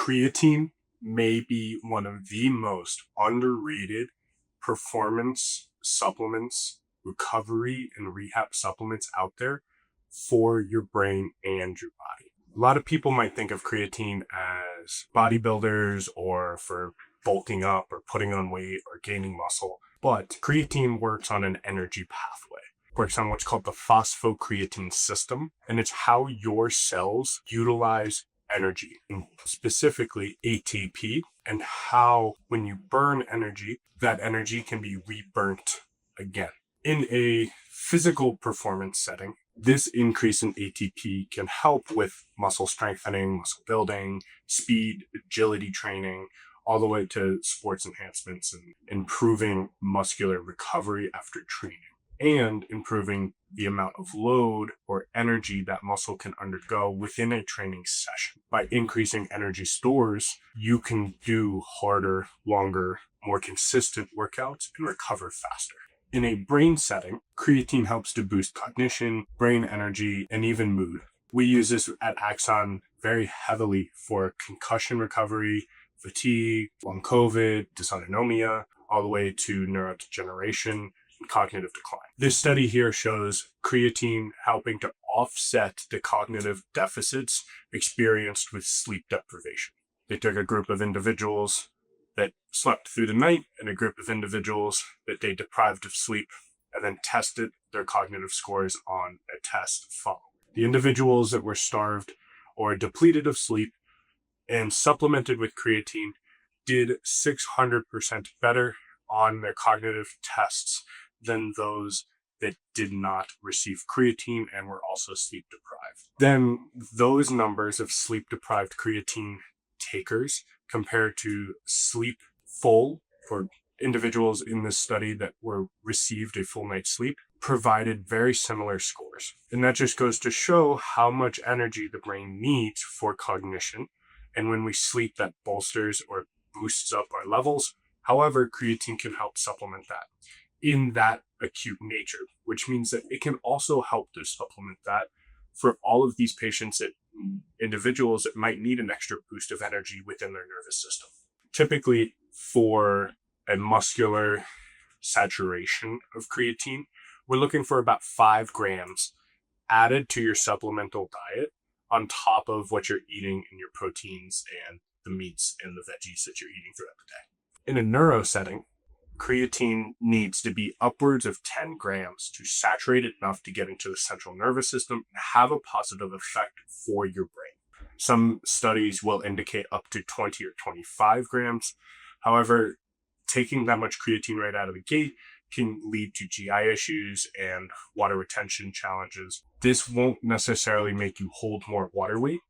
Creatine may be one of the most underrated performance supplements, recovery and rehab supplements out there for your brain and your body. A lot of people might think of creatine as bodybuilders or for bulking up or putting on weight or gaining muscle, but creatine works on an energy pathway. Works on what's called the phosphocreatine system, and it's how your cells utilize energy, and specifically ATP, and how when you burn energy, that energy can be reburnt again. In a physical performance setting, this increase in ATP can help with muscle strengthening, muscle building, speed, agility training, all the way to sports enhancements and improving muscular recovery after training, and improving the amount of load or energy that muscle can undergo within a training session. By increasing energy stores, you can do harder, longer, more consistent workouts and recover faster. In a brain setting, creatine helps to boost cognition, brain energy, and even mood. We use this at Axon very heavily for concussion recovery, fatigue, long COVID, dysautonomia, all the way to neurodegeneration, cognitive decline. This study here shows creatine helping to offset the cognitive deficits experienced with sleep deprivation. They took a group of individuals that slept through the night and a group of individuals that they deprived of sleep, and then tested their cognitive scores on a test following. The individuals that were starved or depleted of sleep and supplemented with creatine did 600% better on their cognitive tests than those that did not receive creatine and were also sleep deprived. Then those numbers of sleep deprived creatine takers compared to sleep full for individuals in this study that were received a full night's sleep provided very similar scores. And that just goes to show how much energy the brain needs for cognition. And when we sleep, that bolsters or boosts up our levels. However, creatine can help supplement that in that acute nature, which means that it can also help to supplement that for all of these patients that individuals that might need an extra boost of energy within their nervous system. Typically, for a muscular saturation of creatine, we're looking for about 5 grams added to your supplemental diet on top of what you're eating in your proteins and the meats and the veggies that you're eating throughout the day. In a neuro setting, creatine needs to be upwards of 10 grams to saturate it enough to get into the central nervous system and have a positive effect for your brain. Some studies will indicate up to 20 or 25 grams. However, taking that much creatine right out of the gate can lead to GI issues and water retention challenges. This won't necessarily make you hold more water weight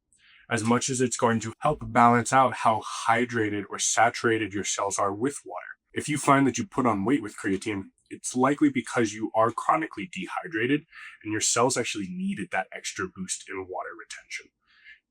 as much as it's going to help balance out how hydrated or saturated your cells are with water. If you find that you put on weight with creatine, it's likely because you are chronically dehydrated and your cells actually needed that extra boost in water retention.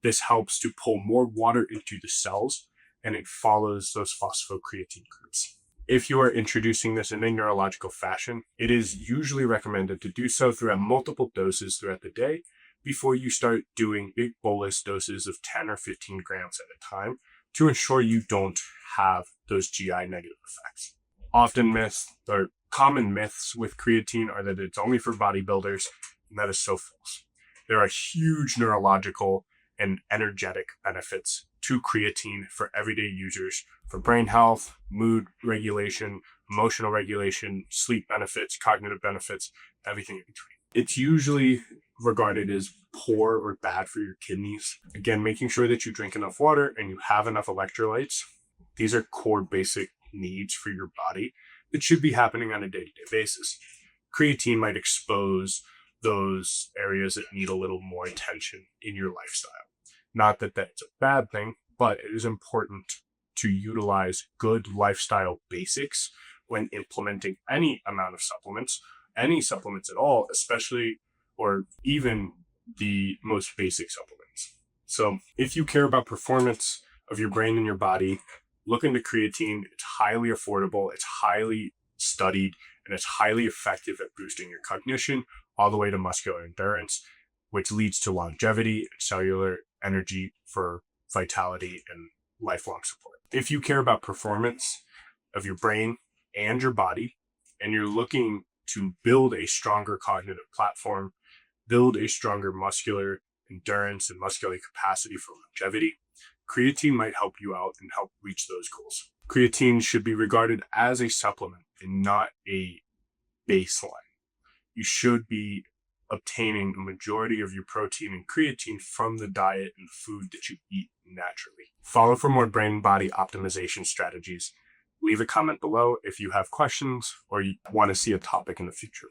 This helps to pull more water into the cells, and it follows those phosphocreatine groups. If you are introducing this in a neurological fashion, it is usually recommended to do so throughout multiple doses throughout the day before you start doing big bolus doses of 10 or 15 grams at a time to ensure you don't have those GI negative effects. Often common myths with creatine are that it's only for bodybuilders, and that is so false. There are huge neurological and energetic benefits to creatine for everyday users, for brain health, mood regulation, emotional regulation, sleep benefits, cognitive benefits, everything in between. It's usually regarded as poor or bad for your kidneys. Again, making sure that you drink enough water and you have enough electrolytes. These are core basic needs for your body that should be happening on a day-to-day basis. Creatine might expose those areas that need a little more attention in your lifestyle. Not that that's a bad thing, but it is important to utilize good lifestyle basics when implementing any amount of supplements, any supplements at all, especially or even the most basic supplements. So if you care about performance of your brain and your body, look into creatine. It's highly affordable, it's highly studied, and it's highly effective at boosting your cognition all the way to muscular endurance, which leads to longevity and cellular energy for vitality and lifelong support. If you care about performance of your brain and your body, and you're looking to build a stronger cognitive platform, build a stronger muscular endurance and muscular capacity for longevity, creatine might help you out and help reach those goals. Creatine should be regarded as a supplement and not a baseline. You should be obtaining a majority of your protein and creatine from the diet and food that you eat naturally. Follow for more brain body optimization strategies. Leave a comment below if you have questions or you want to see a topic in the future.